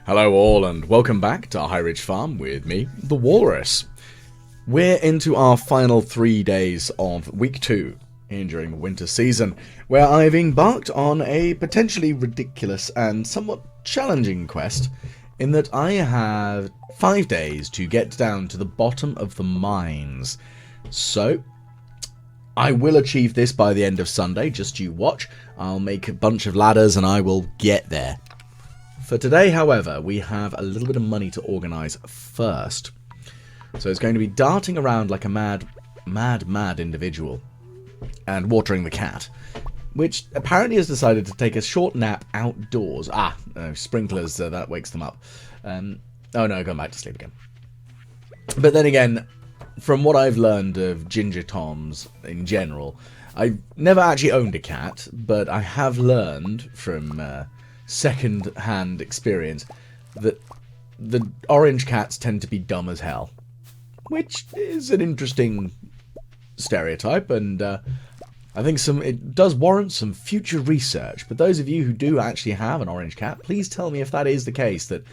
Hello all and welcome back to High Ridge Farm with me, the Walrus. We're into our final 3 days of week 2 during the winter season, where I've embarked on a potentially ridiculous and somewhat challenging quest in that I have 5 days to get down to the bottom of the mines. So, I will achieve this by the end of Sunday, just you watch. I'll make a bunch of ladders and I will get there. For today, however, we have a little bit of money to organise first. So it's going to be darting around like a mad individual and watering the cat, which apparently has decided to take a short nap outdoors. Sprinklers, that wakes them up. Oh no, going back to sleep again. But then again, from what I've learned of Ginger Toms in general, I've never actually owned a cat, but I have learned from second-hand experience that the orange cats tend to be dumb as hell, which is an interesting stereotype, and I think it does warrant some future research. But those of you who do actually have an orange cat, please tell me if that is the case, that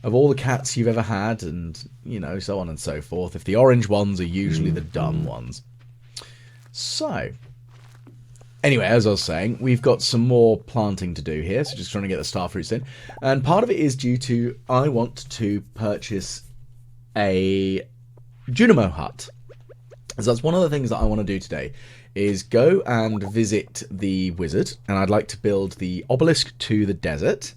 of all the cats you've ever had, and you know, so on and so forth, if the orange ones are usually the dumb ones. So anyway, as I was saying, we've got some more planting to do here, so just trying to get the star fruits in. And part of it is due to, I want to purchase a Junimo hut. So that's one of the things that I want to do today, is go and visit the wizard, and I'd like to build the obelisk to the desert.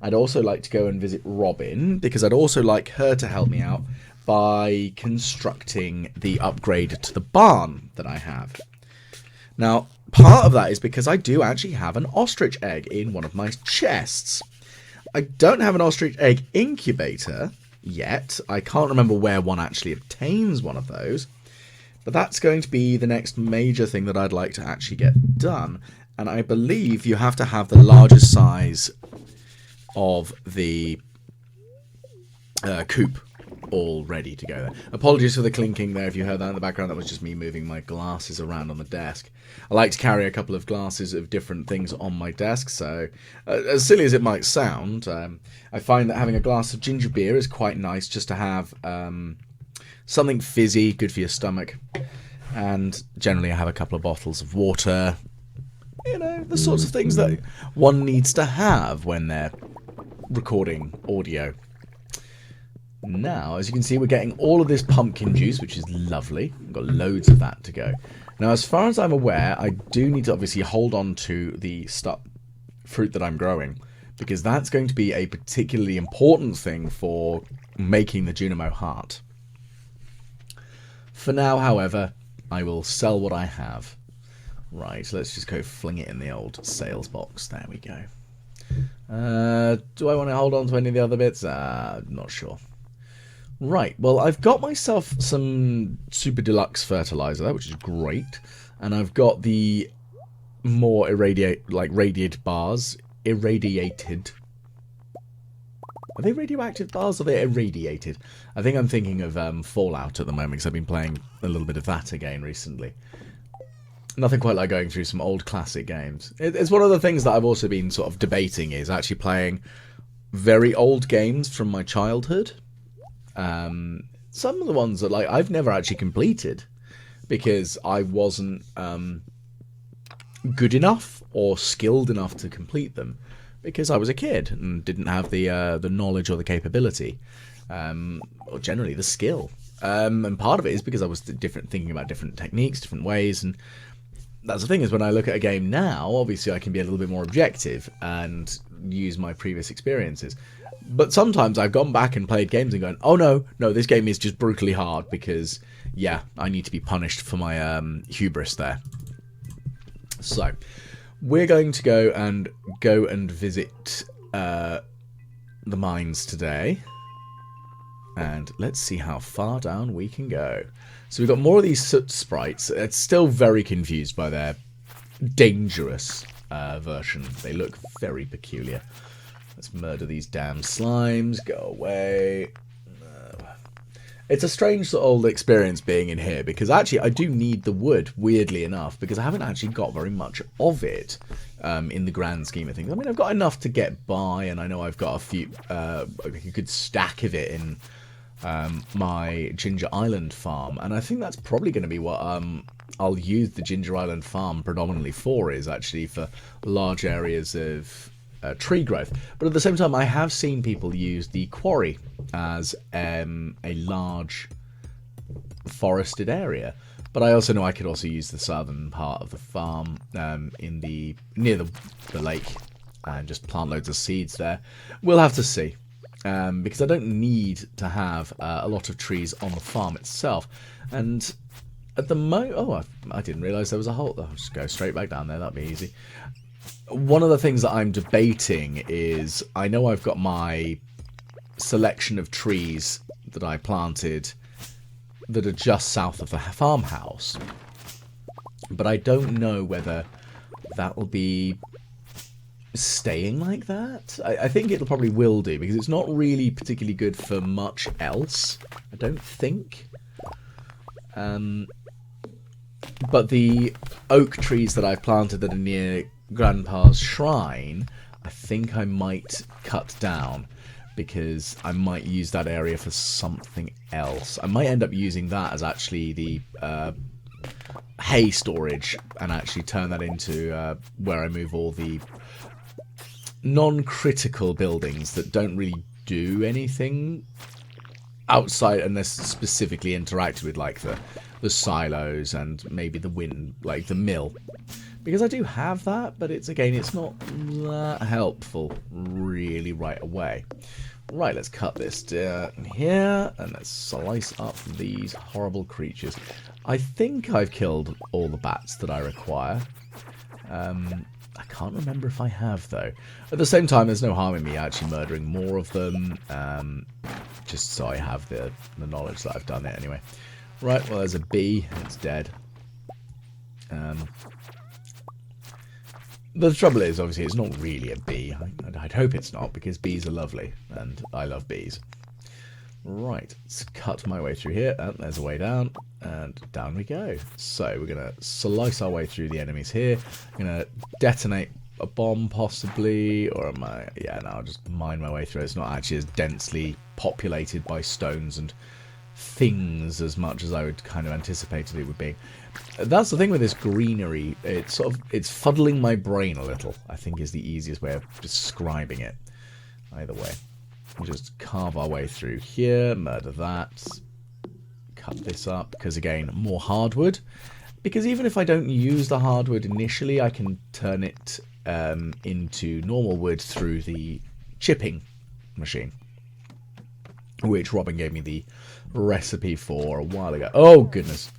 I'd also like to go and visit Robin, because I'd also like her to help me out by constructing the upgrade to the barn that I have. Now, part of that is because I do actually have an ostrich egg in one of my chests. I don't have an ostrich egg incubator yet. I can't remember where one actually obtains one of those. But that's going to be the next major thing that I'd like to actually get done. And I believe you have to have the largest size of the coop all ready to go there. Apologies for the clinking there if you heard that in the background. That was just me moving my glasses around on the desk. I like to carry a couple of glasses of different things on my desk, so as silly as it might sound, I find that having a glass of ginger beer is quite nice, just to have something fizzy, good for your stomach. And generally I have a couple of bottles of water, you know, the sorts of things that one needs to have when they're recording audio. Now, as you can see, we're getting all of this pumpkin juice, which is lovely. We've got loads of that to go. Now, as far as I'm aware, I do need to obviously hold on to the fruit that I'm growing, because that's going to be a particularly important thing for making the Junimo heart. For now, however, I will sell what I have. Right, let's just go fling it in the old sales box. There we go. Do I want to hold on to any of the other bits? Not sure. Right, well, I've got myself some super deluxe fertilizer there, which is great, and I've got the more radiated bars. Irradiated. Are they radioactive bars or are they irradiated? I think I'm thinking of Fallout at the moment, because I've been playing a little bit of that again recently. Nothing quite like going through some old classic games. It's one of the things that I've also been sort of debating, is actually playing very old games from my childhood. Some of the ones that I've never actually completed because I wasn't good enough or skilled enough to complete them, because I was a kid and didn't have the knowledge or the capability, or generally the skill. And part of it is because I was thinking about different techniques, different ways, and that's the thing, is when I look at a game now, obviously I can be a little bit more objective and use my previous experiences. But sometimes I've gone back and played games and gone, oh no, this game is just brutally hard because, yeah, I need to be punished for my hubris there. So, we're going to go and visit the mines today. And let's see how far down we can go. So we've got more of these soot sprites. It's still very confused by their dangerous version. They look very peculiar. Let's murder these damn slimes. Go away. It's a strange sort of old experience being in here, because actually I do need the wood, weirdly enough, because I haven't actually got very much of it in the grand scheme of things. I mean, I've got enough to get by, and I know I've got a few, a good stack of it in my Ginger Island farm, and I think that's probably going to be what I'll use the Ginger Island farm predominantly for, is actually for large areas of tree growth. But at the same time, I have seen people use the quarry as a large forested area. But I also know I could also use the southern part of the farm near the lake and just plant loads of seeds there. We'll have to see. Because I don't need to have a lot of trees on the farm itself. And at the moment... Oh, I didn't realise there was a hole. I'll just go straight back down there. That'd be easy. One of the things that I'm debating is... I know I've got my selection of trees that I planted that are just south of the farmhouse. But I don't know whether that will be staying like that. I think it probably will do, because it's not really particularly good for much else, I don't think. But the oak trees that I've planted that are near Grandpa's shrine, I think I might cut down, because I might use that area for something else. I might end up using that as actually the hay storage, and actually turn that into where I move all the non-critical buildings that don't really do anything outside unless specifically interacted with, like the silos and maybe the wind, like the mill. Because I do have that, but it's not that helpful really right away. Right, let's cut this down here, and let's slice up these horrible creatures. I think I've killed all the bats that I require. I can't remember if I have, though. At the same time, there's no harm in me actually murdering more of them, just so I have the knowledge that I've done it anyway. Right, well, there's a bee. It's dead. The trouble is, obviously, it's not really a bee. I'd hope it's not, because bees are lovely, and I love bees. Right, let's cut my way through here. And there's a way down, and down we go. So we're going to slice our way through the enemies here. I'm going to detonate a bomb, possibly, or am I... Yeah, no, I'll just mine my way through. It's not actually as densely populated by stones and things as much as I would kind of anticipated it would be. That's the thing with this greenery. It's fuddling my brain a little, I think, is the easiest way of describing it. Either way. We'll just carve our way through here, murder that, cut this up, because again, more hardwood. Because even if I don't use the hardwood initially, I can turn it into normal wood through the chipping machine, which Robin gave me the recipe for a while ago. Oh, goodness.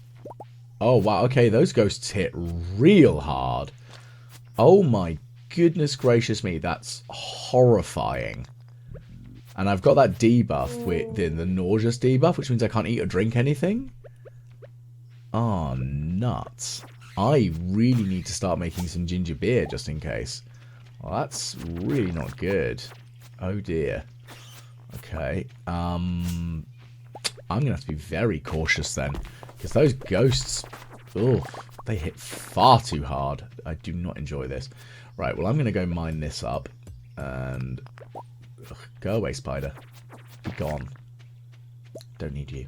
Oh, wow. Okay, those ghosts hit real hard. Oh, my goodness gracious me. That's horrifying. And I've got that debuff, with the nauseous debuff, which means I can't eat or drink anything. Oh, nuts. I really need to start making some ginger beer, just in case. Well, that's really not good. Oh, dear. Okay. I'm going to have to be very cautious then. Because those ghosts, oh, they hit far too hard. I do not enjoy this. Right, well, I'm going to go mine this up. And... Ugh, go away, spider. Be gone. Don't need you.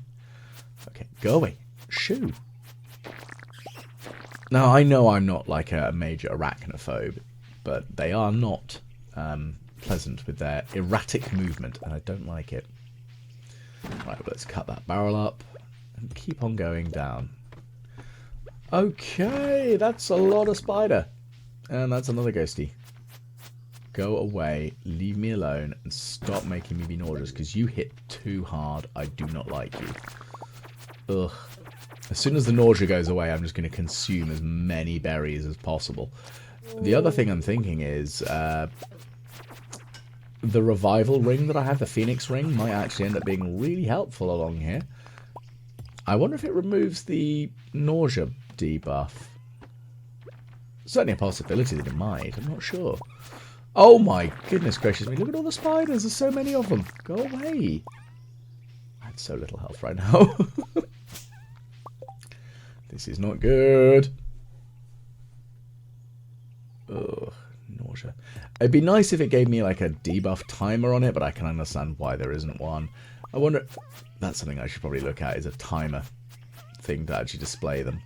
Okay, go away. Shoo. Now, I know I'm not like a major arachnophobe, but they are not pleasant with their erratic movement, and I don't like it. Right, well, let's cut that barrel up and keep on going down. Okay, that's a lot of spider. And that's another ghosty. Go away, leave me alone, and stop making me be nauseous, because you hit too hard. I do not like you. Ugh. As soon as the nausea goes away, I'm just going to consume as many berries as possible. The other thing I'm thinking is... the revival ring that I have, the phoenix ring, might actually end up being really helpful along here. I wonder if it removes the nausea debuff. Certainly a possibility that it might. I'm not sure. Oh my goodness gracious me. Look at all the spiders. There's so many of them. Go away. I had so little health right now. This is not good. Ugh, nausea. It'd be nice if it gave me like a debuff timer on it, but I can understand why there isn't one. I wonder, that's something I should probably look at, is a timer thing to actually display them.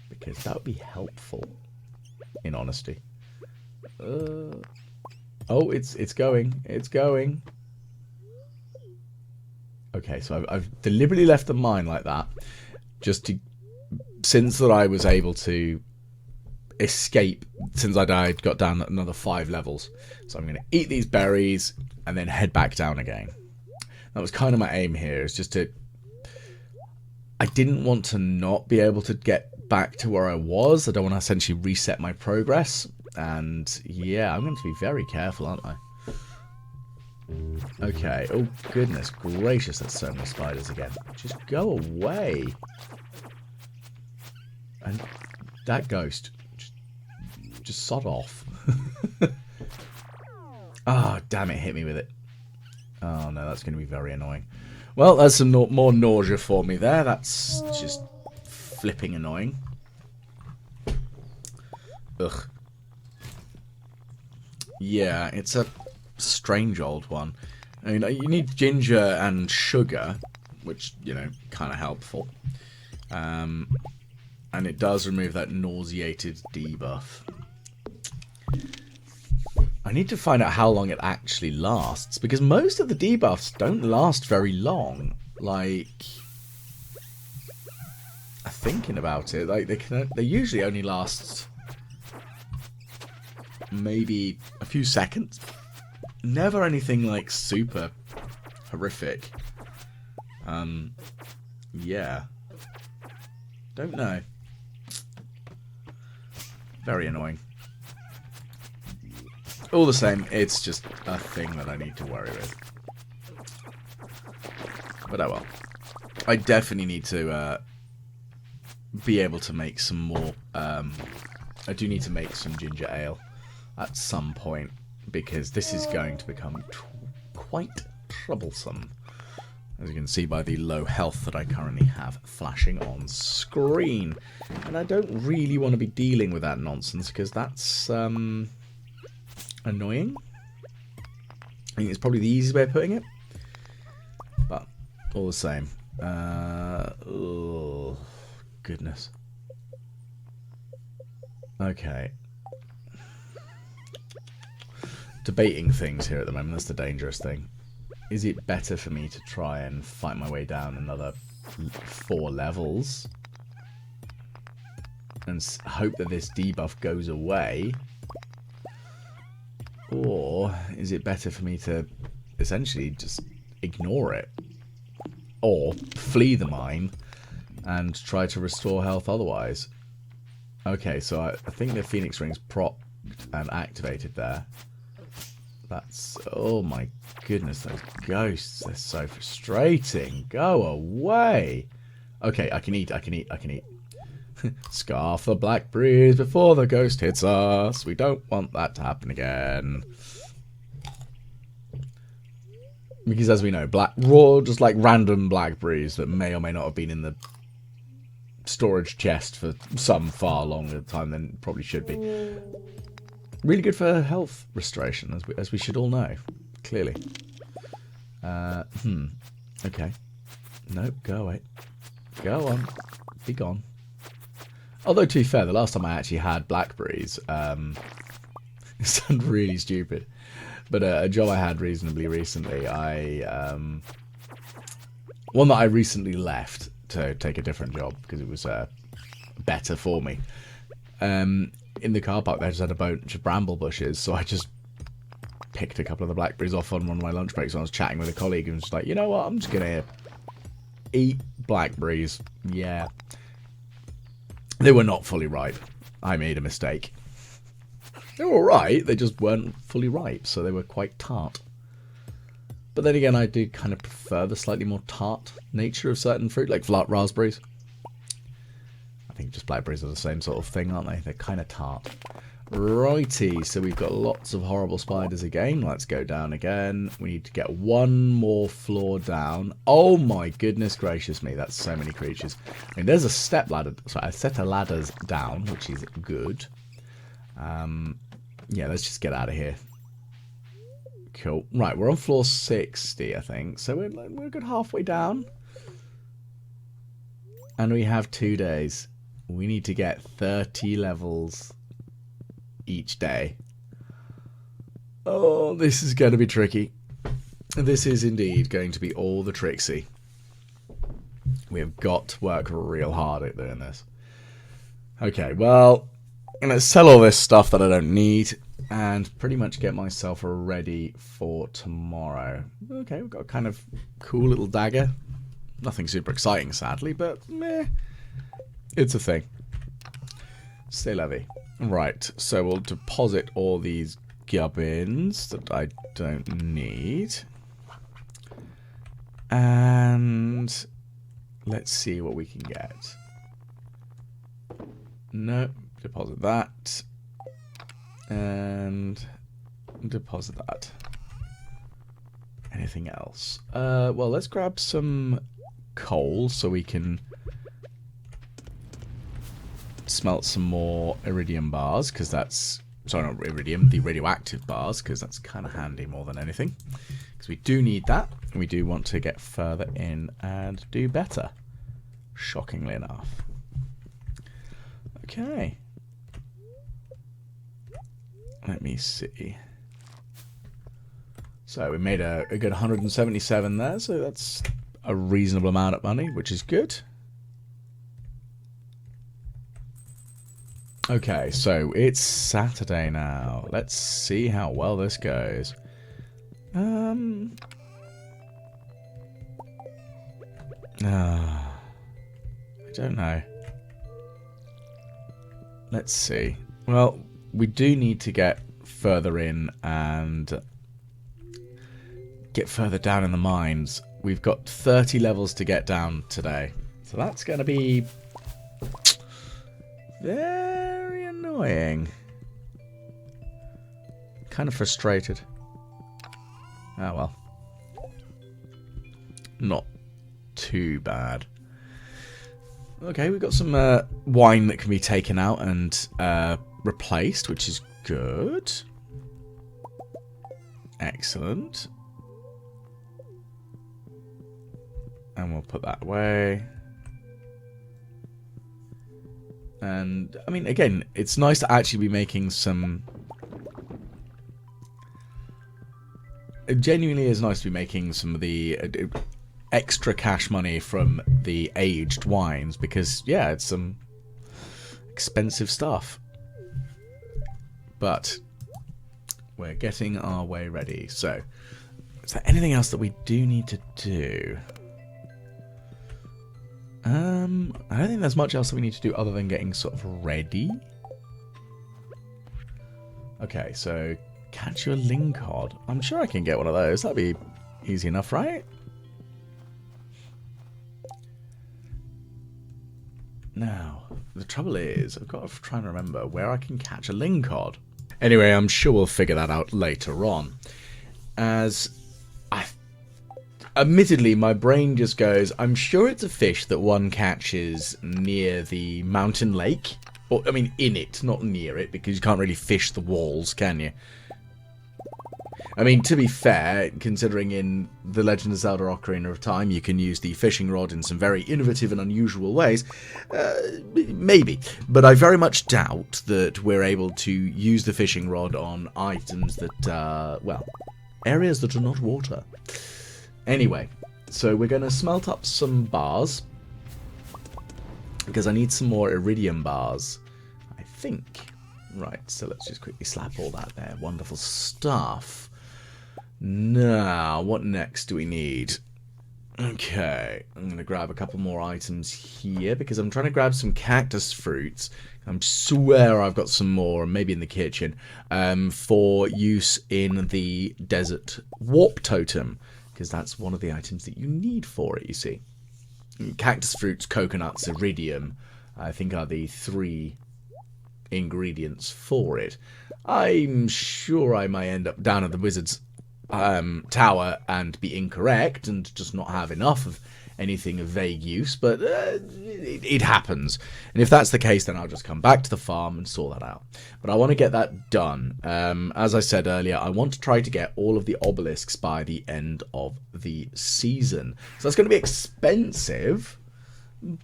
Because that would be helpful, in honesty. Oh, it's going. It's going. Okay, so I've deliberately left the mine like that, just to, since that I was able to escape, since I died, got down another 5 levels. So I'm going to eat these berries and then head back down again. That was kind of my aim here, is just to, I didn't want to not be able to get back to where I was. I don't want to essentially reset my progress. And yeah, I'm going to be very careful, aren't I? Okay, oh goodness gracious, there's so many spiders again. Just go away. And that ghost, just sod off. Ah, oh, damn it, hit me with it. Oh no, that's going to be very annoying. Well, that's some more nausea for me there. That's just flipping annoying. Ugh. Yeah, it's a strange old one. I mean, you need ginger and sugar, which, you know, kind of helpful. And it does remove that nauseated debuff. I need to find out how long it actually lasts, because most of the debuffs don't last very long. Like, thinking about it, like they usually only last maybe a few seconds. Never anything like super horrific. Yeah. Don't know. Very annoying. All the same, it's just a thing that I need to worry with. But oh well. I definitely need to be able to make some more. I do need to make some ginger ale at some point, because this is going to become quite troublesome, as you can see by the low health that I currently have flashing on screen. And I don't really want to be dealing with that nonsense, because that's annoying. I think it's probably the easiest way of putting it, but all the same. Oh, goodness. Okay. Debating things here at the moment, that's the dangerous thing. Is it better for me to try and fight my way down another 4 levels and hope that this debuff goes away? Or is it better for me to essentially just ignore it? Or flee the mine and try to restore health otherwise? Okay, so I think the Phoenix Ring's propped and activated there. That's... oh my goodness, those ghosts, they're so frustrating. Go away. Okay, I can eat. Scarf the blackberries before the ghost hits us. We don't want that to happen again. Because as we know, raw, just like random blackberries that may or may not have been in the storage chest for some far longer time than it probably should be. Really good for health restoration, as we should all know, clearly. Okay. Nope, go away. Go on. Be gone. Although, to be fair, the last time I actually had blackberries, it sounded really stupid, but a job I had reasonably recently, one that I recently left to take a different job because it was better for me. In the car park, they just had a bunch of bramble bushes, so I just picked a couple of the blackberries off on one of my lunch breaks when I was chatting with a colleague, and was like, you know what, I'm just gonna eat blackberries. Yeah. They were not fully ripe. I made a mistake. They were alright, they just weren't fully ripe, so they were quite tart. But then again, I do kind of prefer the slightly more tart nature of certain fruit, like raspberries. I think just blackberries are the same sort of thing, aren't they? They're kind of tart. Righty, so we've got lots of horrible spiders again. Let's go down again. We need to get one more floor down. Oh my goodness gracious me, that's so many creatures. I mean, there's a step ladder, sorry, a set of ladders down, which is good. Yeah, let's just get out of here. Cool. Right, we're on floor 60, I think. So we're a good halfway down. And we have 2 days. We need to get 30 levels each day. Oh, this is going to be tricky. This is indeed going to be all the tricksy. We have got to work real hard at doing this. Okay, well, I'm going to sell all this stuff that I don't need and pretty much get myself ready for tomorrow. Okay, we've got a kind of cool little dagger. Nothing super exciting, sadly, but meh. It's a thing. C'est la vie. Right, so we'll deposit all these gubbins that I don't need. And let's see what we can get. No, deposit that. And deposit that. Anything else? Well, let's grab some coal so we can smelt some more iridium bars, because that's... Sorry, not iridium, the radioactive bars, because that's kind of handy more than anything. Because we do need that. We do want to get further in and do better. Shockingly enough. Okay. Let me see. So we made a good 177 there, so that's a reasonable amount of money, which is good. Okay, so it's Saturday now. Let's see how well this goes. I don't know. Let's see. Well, we do need to get further in and get further down in the mines. We've got 30 levels to get down today. So that's going to be very annoying. Kind of frustrated. Ah, well. Not too bad. Okay, we've got some wine that can be taken out and replaced, which is good. Excellent. And we'll put that away. And, I mean, again, it's nice to actually be making some... It genuinely is nice to be making some of the extra cash money from the aged wines, because, yeah, it's some expensive stuff. But we're getting our way ready. So, is there anything else that we do need to do? I don't think there's much else that we need to do other than getting sort of ready. Okay, so catch your lingcod. I'm sure I can get one of those. That'd be easy enough, right? Now, the trouble is, I've got to try and remember where I can catch a lingcod. Anyway, I'm sure we'll figure that out later on. Admittedly, my brain just goes, I'm sure it's a fish that one catches near the mountain lake. Or, I mean, in it, not near it, because you can't really fish the walls, can you? I mean, to be fair, considering in The Legend of Zelda Ocarina of Time you can use the fishing rod in some very innovative and unusual ways, maybe. But I very much doubt that we're able to use the fishing rod on items that, well, areas that are not water. Anyway, so we're going to smelt up some bars, because I need some more iridium bars, I think. Right, so let's just quickly slap all that there. Wonderful stuff. Now, what next do we need? Okay, I'm going to grab a couple more items here, because I'm trying to grab some cactus fruits. I swear I've got some more, maybe in the kitchen, for use in the desert warp totem, because that's one of the items that you need for it, you see. Cactus fruits, coconuts, iridium, I think are the three ingredients for it. I'm sure I might end up down at the wizard's tower and be incorrect and just not have enough of anything of vague use, but it happens. And if that's the case, then I'll just come back to the farm and sort that out. But I want to get that done. As I said earlier, I want to try to get all of the obelisks by the end of the season. So that's going to be expensive,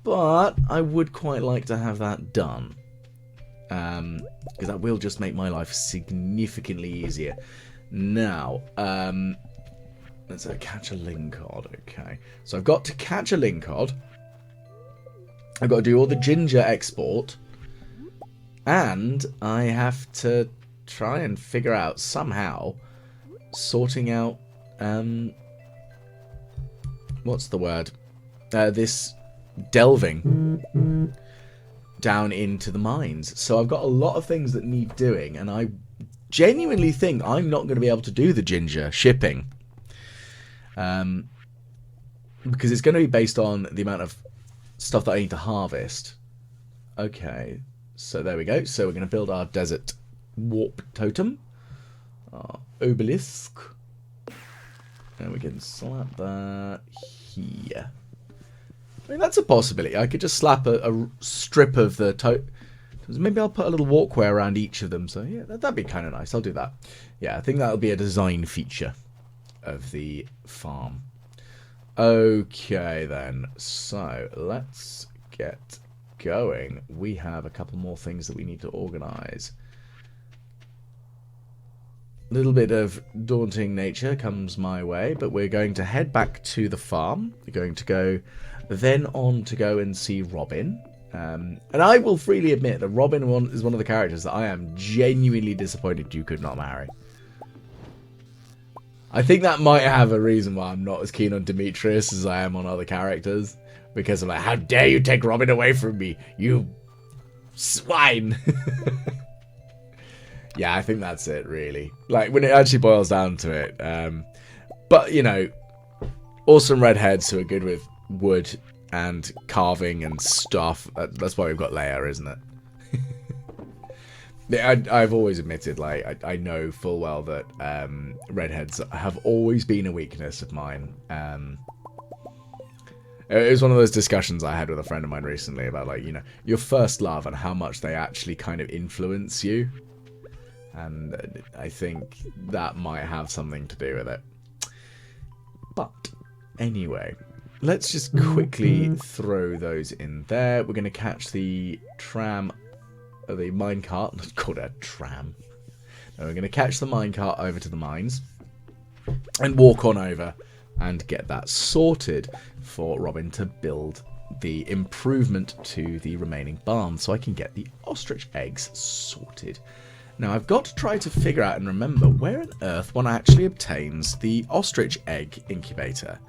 but I would quite like to have that done. Because that will just make my life significantly easier. Now, let's catch a lingcod. Okay, so I've got to catch a lingcod. I've got to do all the ginger export, and I have to try and figure out somehow sorting out what's the word? This delving down into the mines. So I've got a lot of things that need doing, and I genuinely think I'm not going to be able to do the ginger shipping. Because it's going to be based on the amount of stuff that I need to harvest. Okay, so there we go. So we're going to build our desert warp totem. Our obelisk. And we can slap that here. I mean, that's a possibility. I could just slap a strip of the totem. Maybe I'll put a little walkway around each of them. So yeah, that'd be kind of nice. I'll do that. Yeah, I think that'll be a design feature of the farm. Okay then, so let's get going. We have a couple more things that we need to organize. A little bit of daunting nature comes my way, but we're going to head back to the farm. We're going to go then on to go and see Robin. And I will freely admit that Robin is one of the characters that I am genuinely disappointed you could not marry. I think that might have a reason why I'm not as keen on Demetrius as I am on other characters. Because I'm like, how dare you take Robin away from me, you swine! Yeah, I think that's it, really. Like, when it actually boils down to it. But, you know, awesome redheads who are good with wood and carving and stuff. That's why we've got Leia, isn't it? I've always admitted, like, I know full well that redheads have always been a weakness of mine. It was one of those discussions I had with a friend of mine recently about, like, you know, your first love and how much they actually kind of influence you. And I think that might have something to do with it. But anyway, let's just quickly throw those in there. We're going to catch the tram. The minecart, let's call it a tram. No, we're going to catch the minecart over to the mines and walk on over and get that sorted for Robin to build the improvement to the remaining barn so I can get the ostrich eggs sorted. Now I've got to try to figure out and remember where on earth one actually obtains the ostrich egg incubator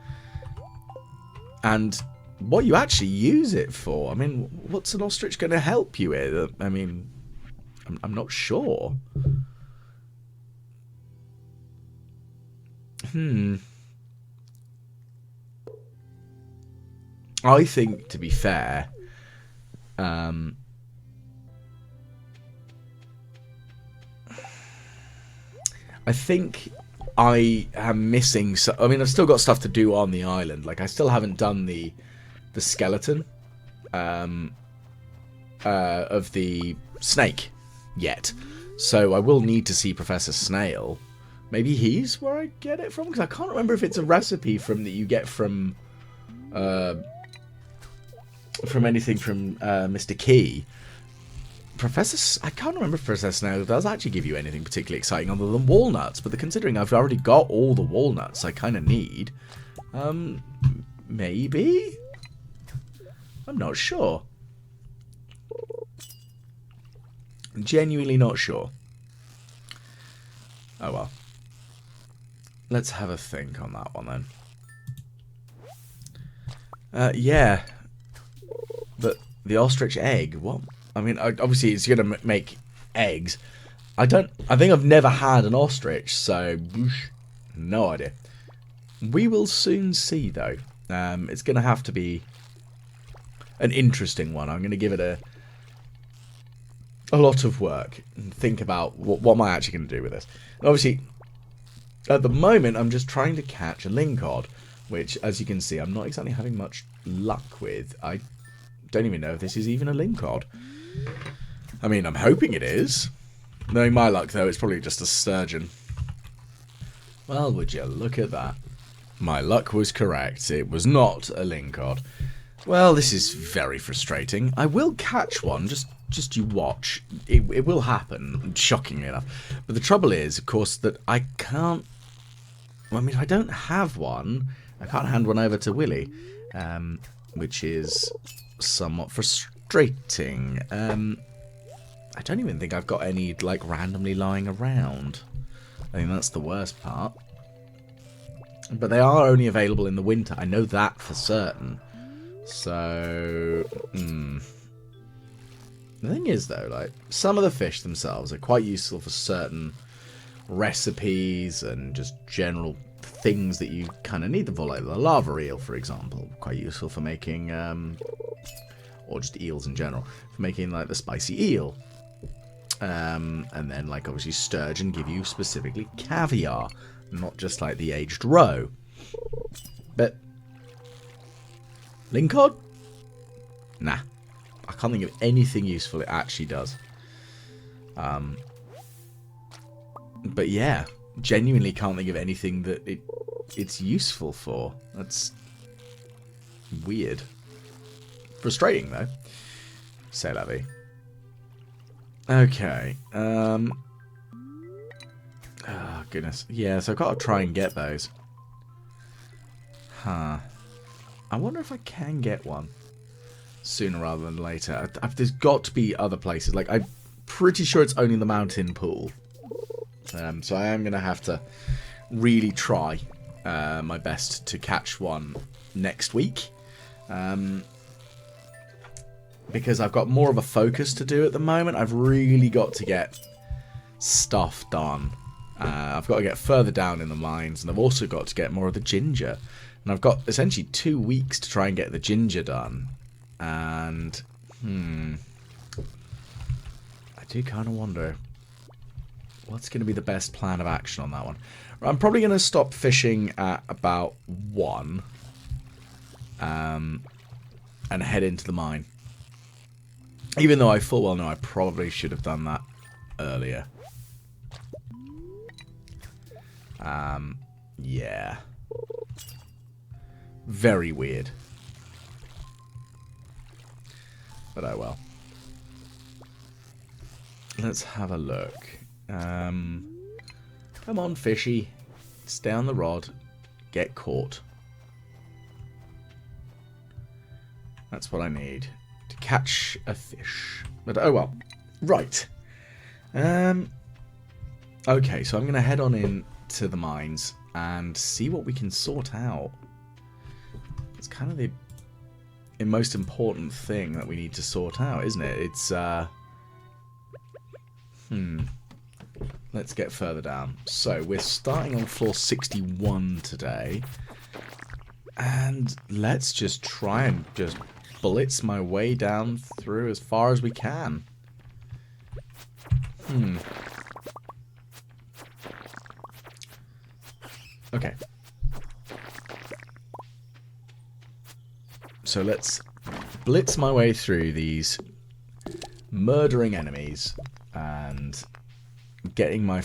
and what you actually use it for. I mean, what's an ostrich going to help you with? I mean, I'm not sure. I think, to be fair, I think I am missing. I mean, I've still got stuff to do on the island. Like, I still haven't done the skeleton of the snake yet, so I will need to see Professor Snail. Maybe he's where I get it from, because I can't remember if it's a recipe from that you get from anything from Mr. Key. I can't remember if Professor Snail does actually give you anything particularly exciting other than walnuts, but considering I've already got all the walnuts I kind of need, maybe? I'm not sure. Genuinely not sure. Oh well. Let's have a think on that one then. Yeah. But the ostrich egg, what? I mean, obviously it's going to make eggs. I think I've never had an ostrich, so no idea. We will soon see, though. It's going to have to be an interesting one. I'm going to give it a lot of work and think about what am I actually going to do with this. And obviously, at the moment, I'm just trying to catch a lingcod, which, as you can see, I'm not exactly having much luck with. I don't even know if this is even a lingcod. I mean, I'm hoping it is. Knowing my luck, though, it's probably just a sturgeon. Well, would you look at that. My luck was correct. It was not a lingcod. Well, this is very frustrating. I will catch one, just you watch. It will happen, shockingly enough. But the trouble is, of course, that I can't... Well, I mean, if I don't have one, I can't hand one over to Willy, which is somewhat frustrating. I don't even think I've got any, like, randomly lying around. I think that's the worst part. But they are only available in the winter. I know that for certain. So, the thing is, though, like, some of the fish themselves are quite useful for certain recipes and just general things that you kind of need them for, like the lava eel, for example. Quite useful for making, or just eels in general, for making, like, the spicy eel. And then, like, obviously sturgeon give you specifically caviar, not just, like, the aged roe. But lingcod? Nah. I can't think of anything useful it actually does. But yeah, genuinely can't think of anything that it's useful for. That's weird. Frustrating, though. C'est la vie. Okay. Oh, goodness. Yeah, so I've got to try and get those. Huh. I wonder if I can get one sooner rather than later. There's got to be other places. Like, I'm pretty sure it's only the mountain pool. So I am going to have to really try my best to catch one next week. Because I've got more of a focus to do at the moment. I've really got to get stuff done. I've got to get further down in the mines, and I've also got to get more of the ginger. And I've got essentially 2 weeks to try and get the ginger done. And, I do kind of wonder what's going to be the best plan of action on that one. I'm probably going to stop fishing at about 1. And head into the mine. Even though I full well know I probably should have done that earlier. Yeah. Very weird. But oh well. Let's have a look. Come on, fishy. Stay on the rod. Get caught. That's what I need. To catch a fish. But oh well. Right. Okay, so I'm going to head on in to the mines and see what we can sort out. It's kind of the most important thing that we need to sort out, isn't it? It's, Let's get further down. So, we're starting on floor 61 today. And let's just try and just blitz my way down through as far as we can. Okay. So let's blitz my way through these murdering enemies and getting my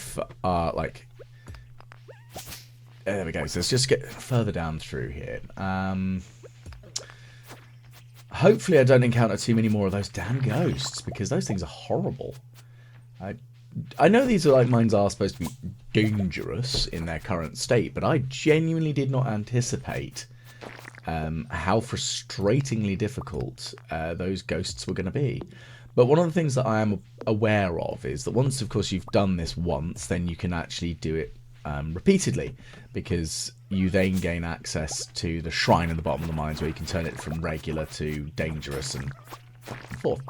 there we go. So let's just get further down through here. Hopefully I don't encounter too many more of those damn ghosts, because those things are horrible. I know these are like mines are supposed to be dangerous in their current state, but I genuinely did not anticipate how frustratingly difficult those ghosts were going to be. But one of the things that I am aware of is that once, of course, you've done this once, then you can actually do it repeatedly, because you then gain access to the shrine in the bottom of the mines where you can turn it from regular to dangerous and forth.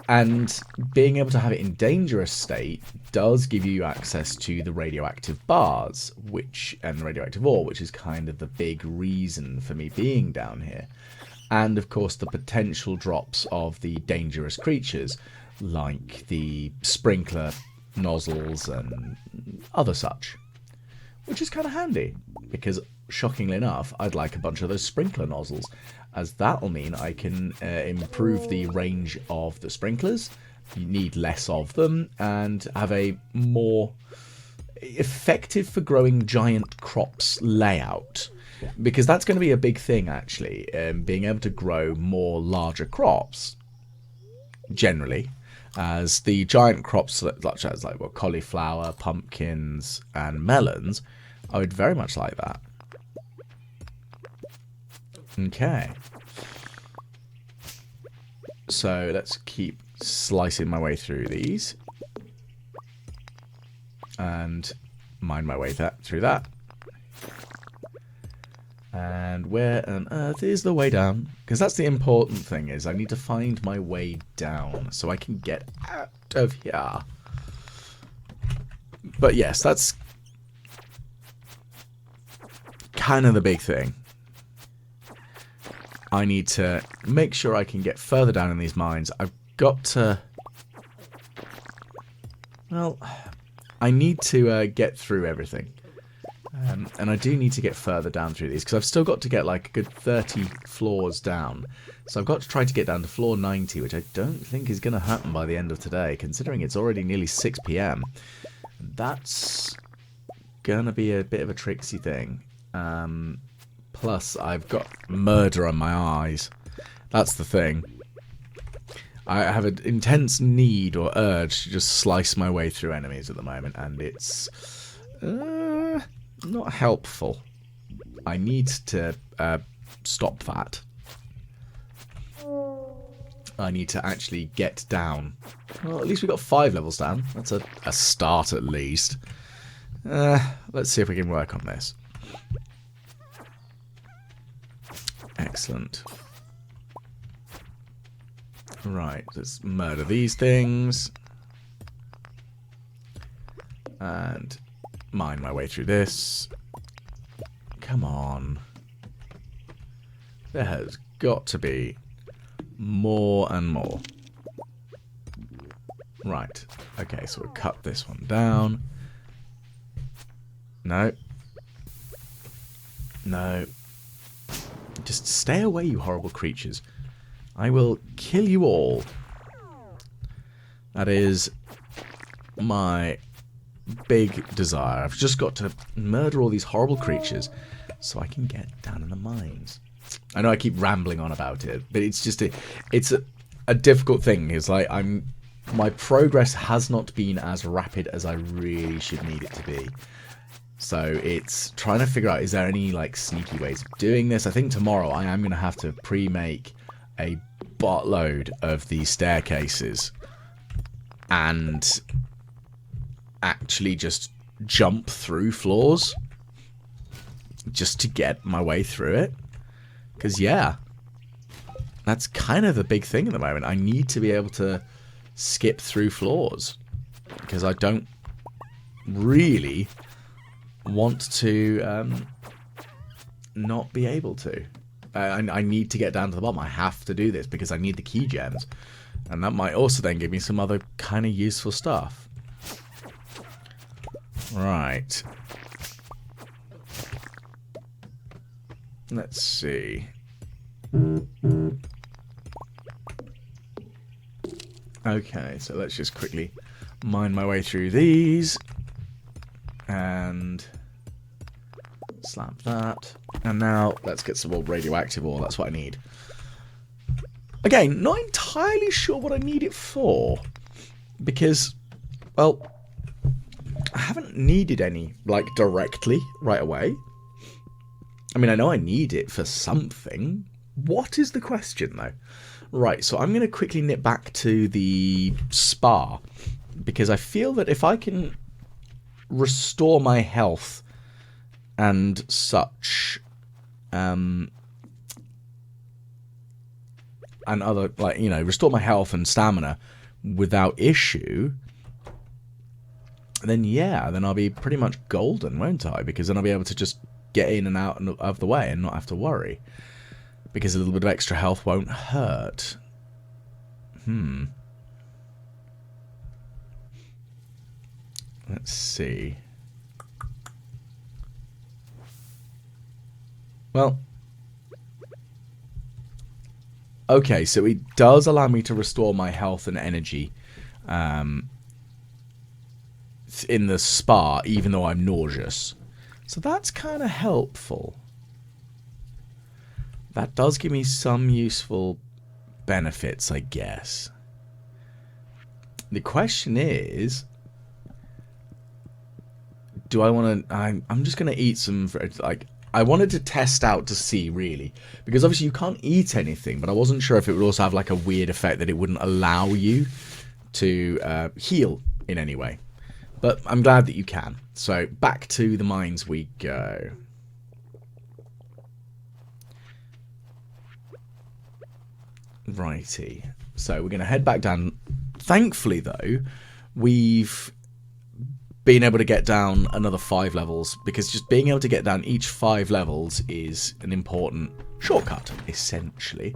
And being able to have it in dangerous state does give you access to the radioactive bars, and the radioactive ore, which is kind of the big reason for me being down here. And, of course, the potential drops of the dangerous creatures, like the sprinkler nozzles and other such, which is kind of handy because, shockingly enough, I'd like a bunch of those sprinkler nozzles, as that'll mean I can improve the range of the sprinklers, you need less of them, and have a more effective for growing giant crops layout. Because that's going to be a big thing, actually, being able to grow more larger crops, generally, as the giant crops such as cauliflower, pumpkins, and melons, I would very much like that. Okay. So let's keep slicing my way through these. And mine my way through that. And where on earth is the way down? Because that's the important thing, is I need to find my way down so I can get out of here. But yes, that's kind of the big thing. I need to make sure I can get further down in these mines. I've got to... Well, I need to get through everything. And I do need to get further down through these, because I've still got to get like a good 30 floors down. So I've got to try to get down to floor 90, which I don't think is going to happen by the end of today, considering it's already nearly 6 PM. That's going to be a bit of a tricksy thing. Plus, I've got murder on my eyes. That's the thing. I have an intense need or urge to just slice my way through enemies at the moment, and it's not helpful. I need to stop that. I need to actually get down. Well, at least we got 5 levels down. That's a start at least. Let's see if we can work on this. Excellent. Right, let's murder these things. And mine my way through this. Come on. There has got to be more and more. Right. Okay, so we'll cut this one down. No. No. Just stay away, you horrible creatures. I will kill you all. That is my big desire. I've just got to murder all these horrible creatures so I can get down in the mines. I know I keep rambling on about it, but it's just a difficult thing. It's like my progress has not been as rapid as I really should need it to be. So it's trying to figure out, is there any like sneaky ways of doing this? I think tomorrow I am going to have to pre-make a buttload of these staircases and actually just jump through floors just to get my way through it. Because, yeah, that's kind of the big thing at the moment. I need to be able to skip through floors because I don't really want to not be able to. I need to get down to the bottom. I have to do this because I need the key gems. And that might also then give me some other kind of useful stuff. Right. Let's see. Okay, so let's just quickly mine my way through these. And slap that. And now let's get some more radioactive ore. That's what I need. Again, not entirely sure what I need it for. Because, well, I haven't needed any, like, directly right away. I mean, I know I need it for something. What is the question, though? Right, so I'm going to quickly nip back to the spa. Because I feel that if I can restore my health and such, and other, like, you know, restore my health and stamina without issue, then yeah, then I'll be pretty much golden, won't I? Because then I'll be able to just get in and out of the way and not have to worry. Because a little bit of extra health won't hurt. Let's see. Well, okay, so it does allow me to restore my health and energy in the spa, even though I'm nauseous. So that's kind of helpful. That does give me some useful benefits, I guess. The question is, do I want to... I'm just going to eat some... Like, I wanted to test out to see, really. Because obviously you can't eat anything, but I wasn't sure if it would also have like a weird effect that it wouldn't allow you to heal in any way. But I'm glad that you can. So, back to the mines we go. Righty. So, we're going to head back down. Thankfully, though, we've been able to get down another 5 levels, because just being able to get down each 5 levels is an important shortcut, essentially,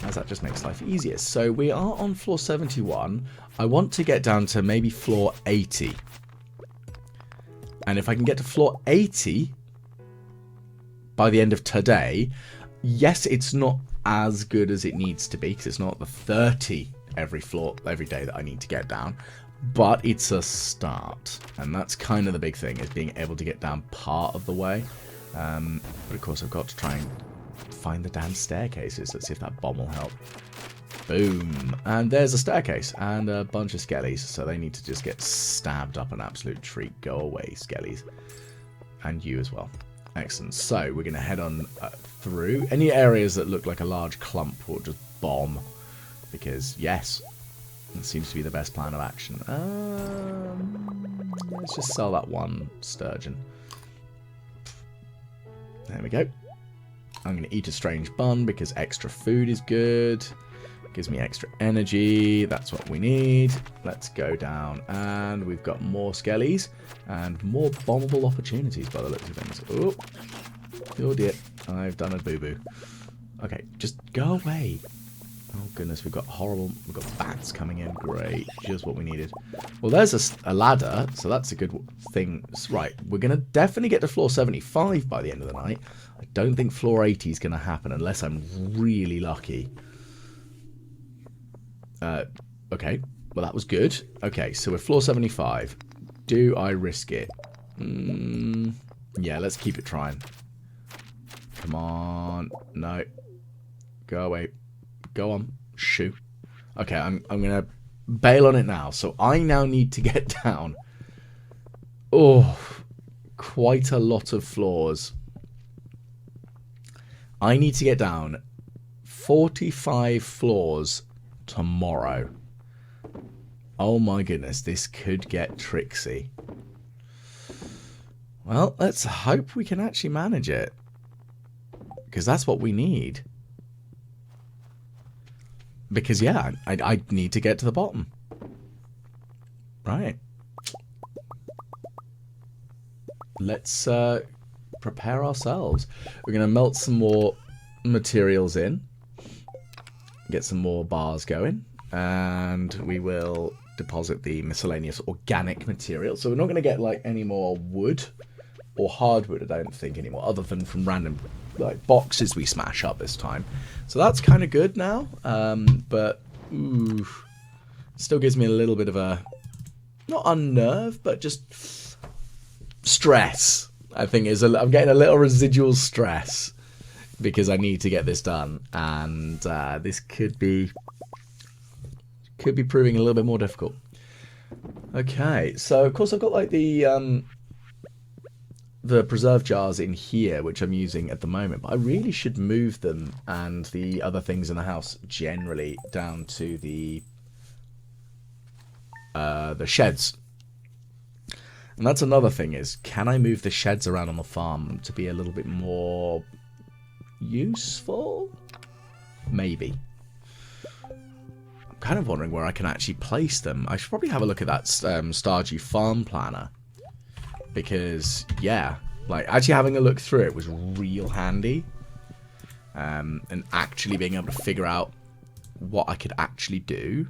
as that just makes life easier. So we are on floor 71. I want to get down to maybe floor 80. And if I can get to floor 80 by the end of today, yes, it's not as good as it needs to be, because it's not the 30 every day that I need to get down. But it's a start, and that's kind of the big thing, is being able to get down part of the way. But of course I've got to try and find the damn staircases. Let's see if that bomb will help. Boom. And there's a staircase and a bunch of skellies, so they need to just get stabbed up an absolute treat. Go away, skellies. And you as well. Excellent. So we're going to head on through. Any areas that look like a large clump will just bomb, because yes, it seems to be the best plan of action. Let's just sell that one sturgeon. There we go. I'm going to eat a strange bun because extra food is good. Gives me extra energy. That's what we need. Let's go down. And we've got more skellies and more bombable opportunities by the looks of things. Oh dear. I've done a boo-boo. Okay, just go away. Oh goodness, we've got bats coming in. Great, just what we needed. Well, there's a ladder, so that's a good thing. Right, we're going to definitely get to floor 75 by the end of the night. I don't think floor 80 is going to happen unless I'm really lucky. Okay, well that was good. Okay, so we're floor 75. Do I risk it? Yeah, let's keep it trying. Come on. No. Go away. Go on, shoot. Okay, I'm gonna bail on it now. So I now need to get down. Oh, quite a lot of floors. I need to get down 45 floors tomorrow. Oh my goodness, this could get tricksy. Well, let's hope we can actually manage it, because that's what we need. Because, yeah, I need to get to the bottom. Right. Let's prepare ourselves. We're going to melt some more materials in. Get some more bars going. And we will deposit the miscellaneous organic material. So we're not going to get, like, any more wood or hardwood, I don't think, anymore. Other than from random, like, boxes we smash up this time. So that's kind of good now, but still gives me a little bit of a, not unnerve, but just stress. I think I'm getting a little residual stress because I need to get this done, and this could be proving a little bit more difficult. Okay, so of course I've got like the preserve jars in here, which I'm using at the moment, but I really should move them and the other things in the house generally down to the sheds. And that's another thing, is can I move the sheds around on the farm to be a little bit more useful? Maybe. I'm kind of wondering where I can actually place them. I should probably have a look at that Stardew farm planner. Because, yeah, like, actually having a look through it was real handy. And actually being able to figure out what I could actually do.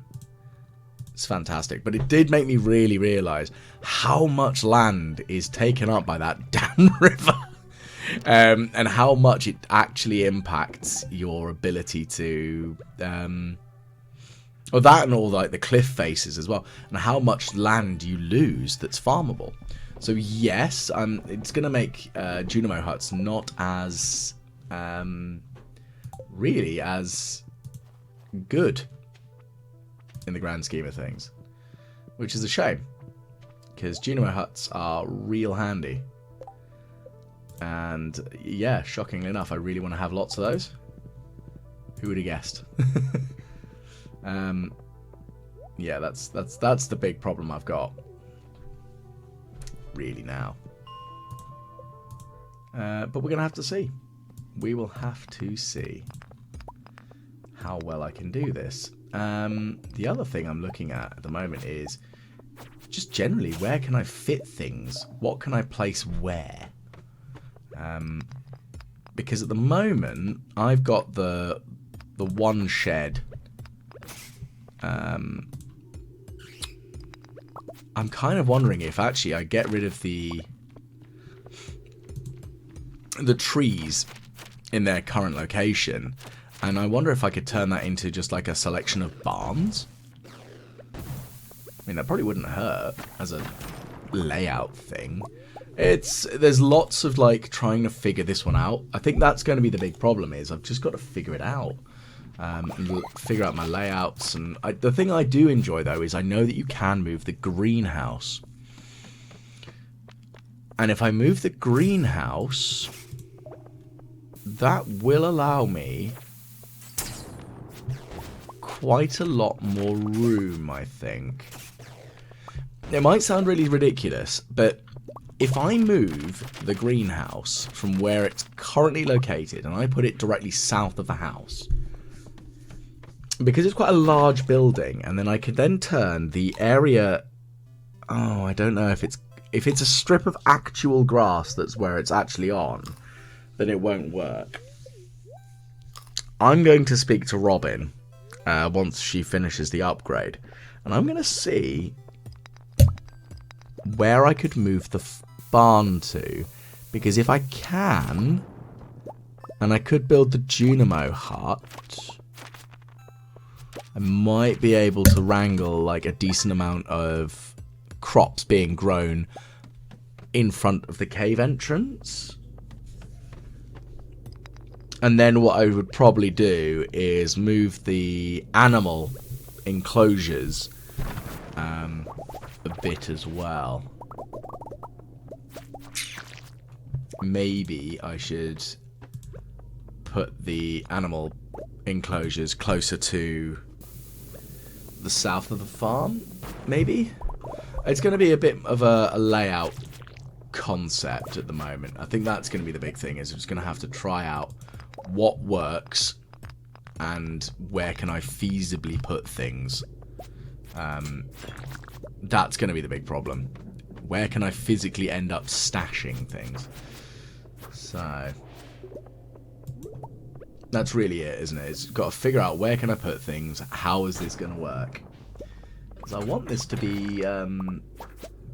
It's fantastic. But it did make me really realise how much land is taken up by that damn river. And how much it actually impacts your ability to... or that and all like the cliff faces as well. And how much land you lose that's farmable. So yes, it's going to make Junimo huts not as... really as good in the grand scheme of things, which is a shame, because Junimo huts are real handy, and yeah, shockingly enough, I really want to have lots of those. Who would have guessed? Yeah, that's the big problem I've got really now, but we're gonna have to see. We will have to see how well I can do this. The other thing I'm looking at the moment is just generally, where can I fit things? What can I place where? Because at the moment, I've got the one shed. I'm kind of wondering if actually I get rid of the trees in their current location, and I wonder if I could turn that into just like a selection of barns. I mean, that probably wouldn't hurt as a layout thing. There's lots of like trying to figure this one out. I think that's going to be the big problem, is I've just got to figure it out, and figure out my layouts. And the thing I do enjoy though is I know that you can move the greenhouse, and if I move the greenhouse, that will allow me quite a lot more room, I think. It might sound really ridiculous, but if I move the greenhouse from where it's currently located and I put it directly south of the house, because it's quite a large building, and then I could then turn the area... Oh, I don't know if it's a strip of actual grass that's where it's actually on, then it won't work. I'm going to speak to Robin once she finishes the upgrade, and I'm going to see where I could move the barn to, because if I can, and I could build the Junimo hut, I might be able to wrangle like a decent amount of crops being grown in front of the cave entrance. And then what I would probably do is move the animal enclosures a bit as well. Maybe I should put the animal enclosures closer to the south of the farm, maybe? It's going to be a bit of a layout concept at the moment. I think that's going to be the big thing, is I'm just going to have to try out what works and where can I feasibly put things. That's going to be the big problem. Where can I physically end up stashing things? So that's really it, isn't it? It's got to figure out where can I put things, how is this going to work? Because I want this to be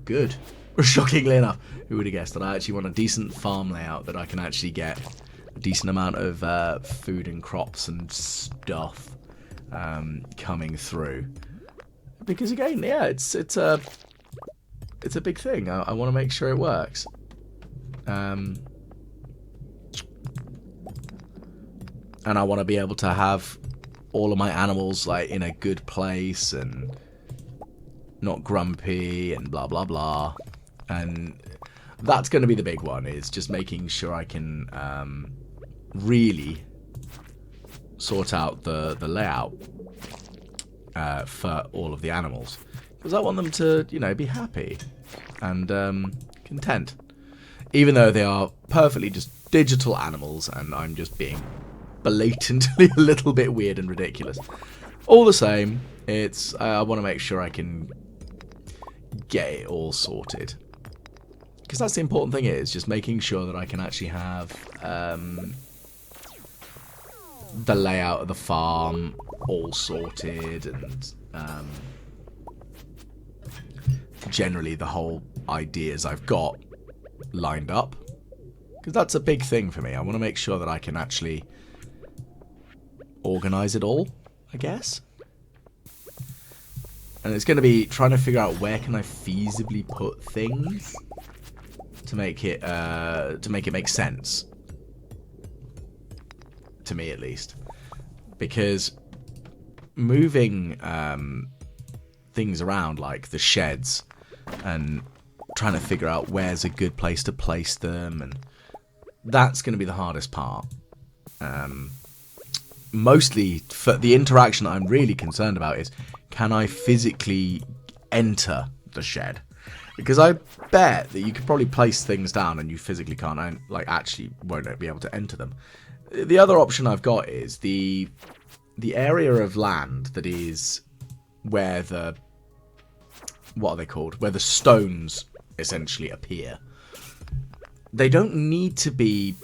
good. Shockingly enough, who would have guessed that I actually want a decent farm layout that I can actually get a decent amount of food and crops and stuff coming through. Because again, yeah, it's a big thing. I want to make sure it works. And I want to be able to have all of my animals like in a good place and not grumpy and blah blah blah. And that's going to be the big one, is just making sure I can really sort out the layout for all of the animals, because I want them to, you know, be happy and content, even though they are perfectly just digital animals and I'm just being blatantly a little bit weird and ridiculous. All the same, it's I want to make sure I can get it all sorted, because that's the important thing, is just making sure that I can actually have the layout of the farm all sorted and generally the whole ideas I've got lined up. Because that's a big thing for me. I want to make sure that I can actually organise it all, I guess. And it's going to be trying to figure out where can I feasibly put things to make it make sense. To me, at least. Because moving things around, like the sheds, and trying to figure out where's a good place to place them, and that's going to be the hardest part. Mostly, for the interaction that I'm really concerned about is, can I physically enter the shed? Because I bet that you could probably place things down and you physically can't, like, actually won't be able to enter them. The other option I've got is the area of land that is where the, what are they called? Where the stones essentially appear. They don't need to be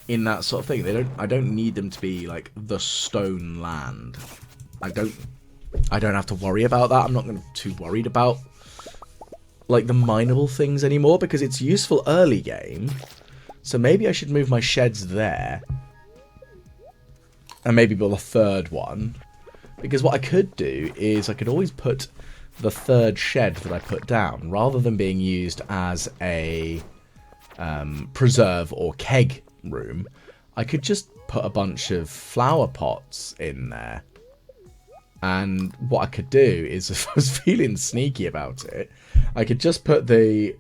in that sort of thing. I don't need them to be like the stone land. I don't have to worry about that. I'm not too worried about like the mineable things anymore because it's useful early game. So maybe I should move my sheds there. And maybe build a third one. Because what I could do is I could always put the third shed that I put down, rather than being used as a preserve or keg room, I could just put a bunch of flower pots in there. And what I could do is, if I was feeling sneaky about it, I could just put the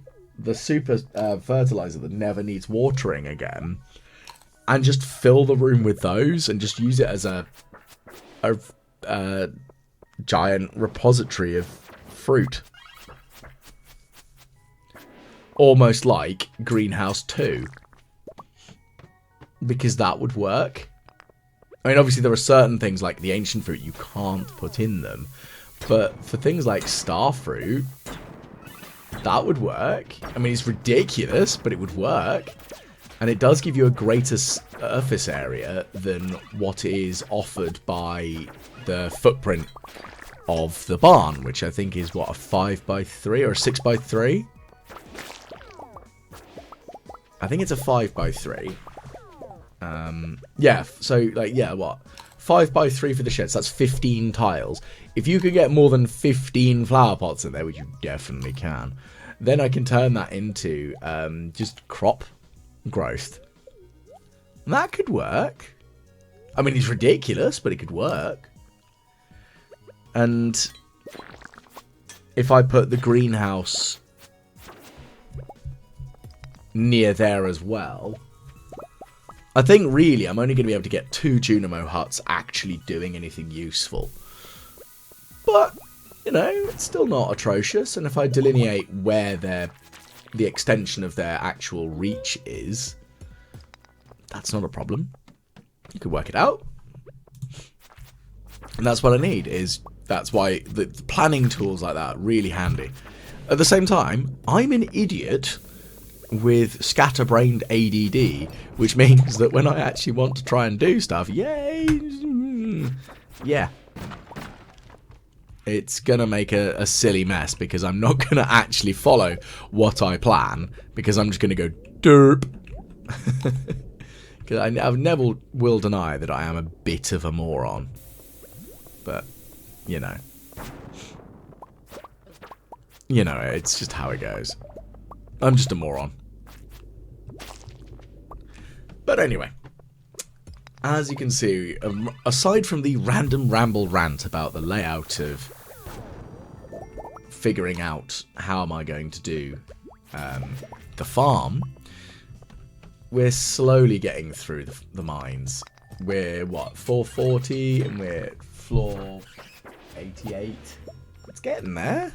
super fertilizer that never needs watering again, and just fill the room with those, and just use it as a giant repository of fruit. Almost like Greenhouse 2. Because that would work. I mean, obviously there are certain things like the ancient fruit you can't put in them. But for things like star fruit, that would work. I mean, it's ridiculous, but it would work. And it does give you a greater surface area than what is offered by the footprint of the barn, which I think is, what, a 5x3 or a 6x3? I think it's a 5x3. Yeah, so, like, yeah, what? 5x3 for the sheds, that's 15 tiles. If you could get more than 15 flower pots in there, which you definitely can, then I can turn that into just crop growth. And that could work. I mean, it's ridiculous, but it could work. And if I put the greenhouse near there as well, I think really I'm only going to be able to get 2 Junimo huts actually doing anything useful. But, you know, it's still not atrocious. And if I delineate where the extension of their actual reach is, that's not a problem. You could work it out. And that's what I need, that's why the planning tools like that are really handy. At the same time, I'm an idiot with scatterbrained ADD, which means that when I actually want to try and do stuff, yay, yeah, it's gonna make a silly mess because I'm not gonna actually follow what I plan because I'm just gonna go derp. Because I never will deny that I am a bit of a moron, but you know, it's just how it goes. I'm just a moron. But anyway, as you can see, aside from the random ramble rant about the layout of figuring out how am I going to do the farm, we're slowly getting through the mines. We're, what, 440 and we're floor 88. It's getting there.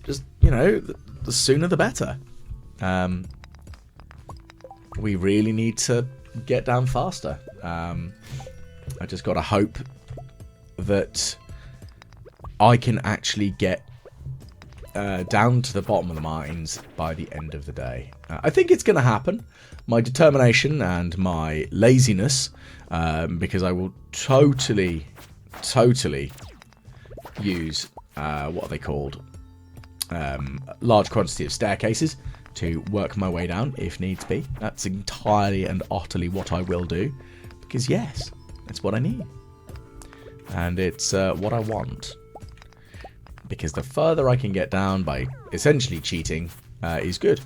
Just, you know, the sooner the better. We really need to get down faster. I just got to hope that I can actually get down to the bottom of the mines by the end of the day. I think it's going to happen. My determination and my laziness, because I will totally use what are they called? Large quantity of staircases to work my way down if needs be. That's entirely and utterly what I will do. Because yes, it's what I need. And it's what I want. Because the further I can get down by essentially cheating is good.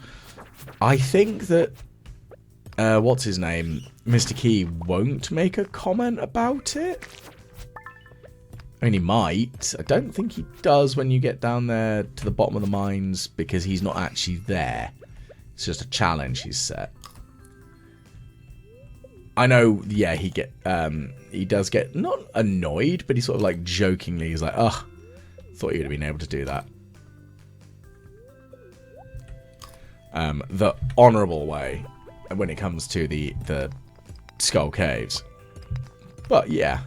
I think that, what's his name? Mr. Key won't make a comment about it. I mean, he might. I don't think he does when you get down there to the bottom of the mines because he's not actually there. It's just a challenge he's set. I know, yeah, he does get, not annoyed, but he's sort of like jokingly, he's like, ugh, thought you would have been able to do that. The honourable way when it comes to the Skull Caves. But yeah.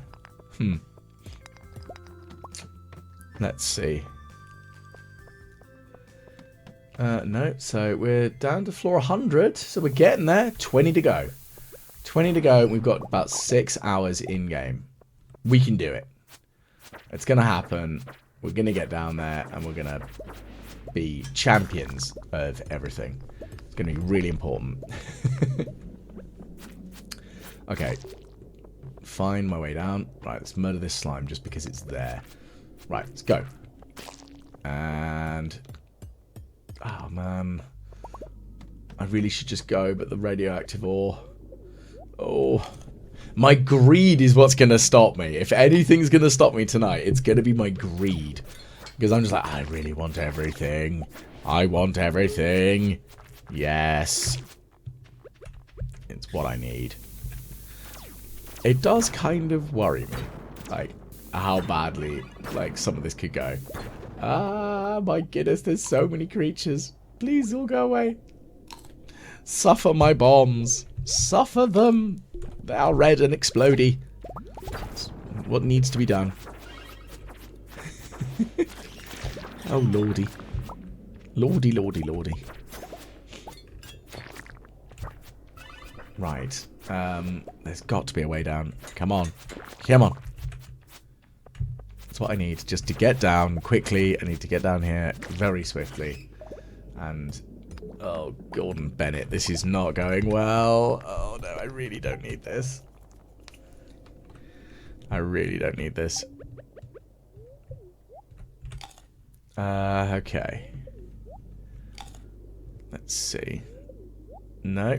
Let's see. No, so we're down to floor 100, so we're getting there. 20 to go. 20 to go, and we've got about 6 hours in-game. We can do it. It's going to happen. We're going to get down there, and we're going to be champions of everything. It's going to be really important. Okay. Find my way down. Right, let's murder this slime just because it's there. Right, let's go. And... oh, man. I really should just go, but the radioactive ore... oh. My greed is what's going to stop me. If anything's going to stop me tonight, it's going to be my greed. Because I'm just like, I really want everything. I want everything. Yes. It's what I need. It does kind of worry me. Like, how badly, like, some of this could go. Ah, my goodness, there's so many creatures. Please all go away. Suffer my bombs. Suffer them. They are red and explodey. That's what needs to be done. Oh, lordy. Lordy, lordy, lordy. Right. There's got to be a way down. Come on. Come on. That's what I need. Just to get down quickly. I need to get down here very swiftly. And... oh, Gordon Bennett, this is not going well. Oh, no, I really don't need this. I really don't need this. Okay. Let's see. No.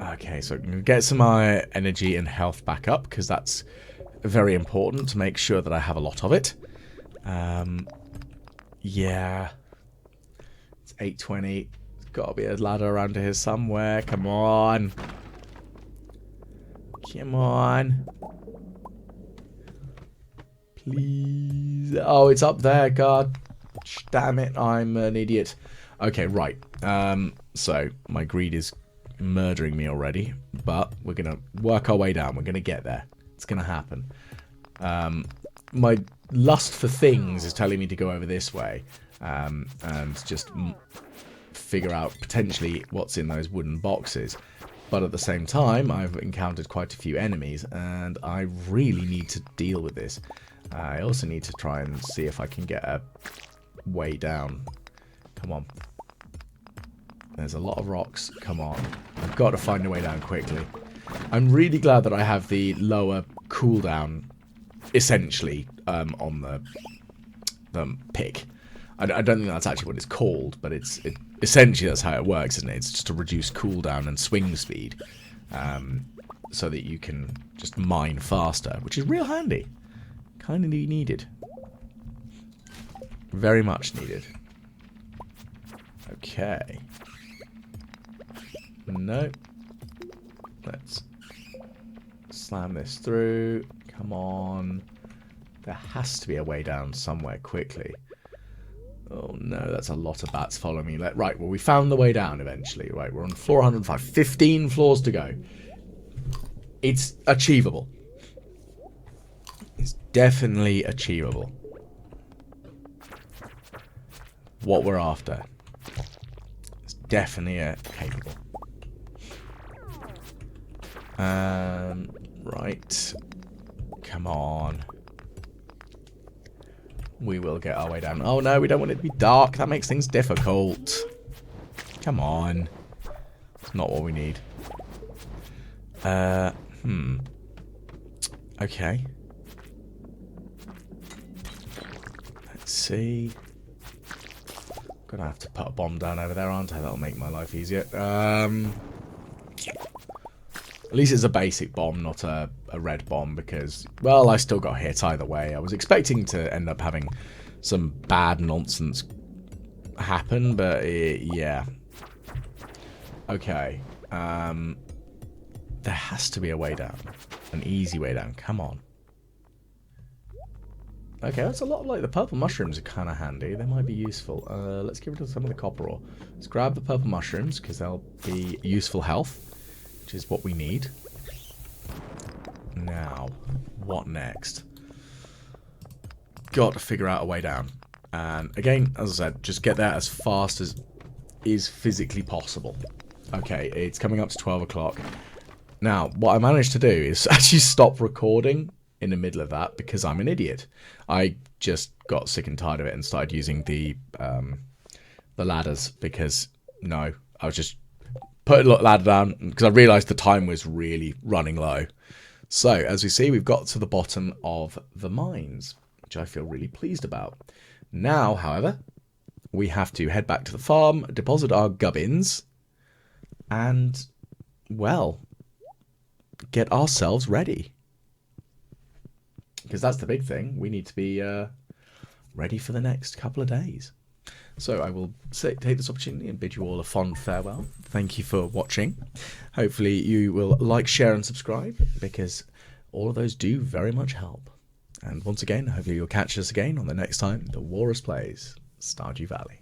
Okay, so I'm going to get some energy and health back up, because that's very important to make sure that I have a lot of it. Yeah. It's 8:20. There's got to be a ladder around here somewhere. Come on. Come on. Please. Oh, it's up there. God. Damn it. I'm an idiot. Okay, right. So, my greed is murdering me already. But we're going to work our way down. We're going to get there. It's going to happen. My lust for things is telling me to go over this way. And just figure out potentially what's in those wooden boxes. But at the same time, I've encountered quite a few enemies, and I really need to deal with this. I also need to try and see if I can get a way down. Come on. There's a lot of rocks. Come on. I've got to find a way down quickly. I'm really glad that I have the lower cooldown, essentially, on the pick. I don't think that's actually what it's called, but essentially that's how it works, isn't it? It's just to reduce cooldown and swing speed, so that you can just mine faster, which is real handy. Kind of needed. Very much needed. Okay. No. Let's slam this through. Come on. There has to be a way down somewhere quickly. Oh no, that's a lot of bats following me. Right, well, we found the way down eventually. Right, we're on floor 105. 15 floors to go. It's achievable. It's definitely achievable. What we're after. It's definitely capable. Right. Come on. we will get our way down. Oh no, we don't want it to be dark. That makes things difficult. Come on. It's not what we need. Okay. Let's see. Gonna have to put a bomb down over there, aren't I? That'll make my life easier. At least it's a basic bomb, not a red bomb, because, well, I still got hit either way. I was expecting to end up having some bad nonsense happen, but yeah. Okay. There has to be a way down. An easy way down. Come on. Okay, that's a lot like the purple mushrooms are kind of handy. They might be useful. Let's get rid of some of the copper ore. Let's grab the purple mushrooms, because they'll be useful health, which is what we need. Now, what next? Got to figure out a way down. And again, as I said, just get there as fast as is physically possible. Okay, it's coming up to 12 o'clock. Now, what I managed to do is actually stop recording in the middle of that because I'm an idiot. I just got sick and tired of it and started using the ladders because, no, I was just putting a ladder down because I realised the time was really running low. So, as we see, we've got to the bottom of the mines, which I feel really pleased about. Now, however, we have to head back to the farm, deposit our gubbins, and, well, get ourselves ready. Because that's the big thing. We need to be ready for the next couple of days. So I will take this opportunity and bid you all a fond farewell. Thank you for watching. Hopefully you will like, share and subscribe, because all of those do very much help. And once again, hopefully you'll catch us again on the next time the Walrus plays Stardew Valley.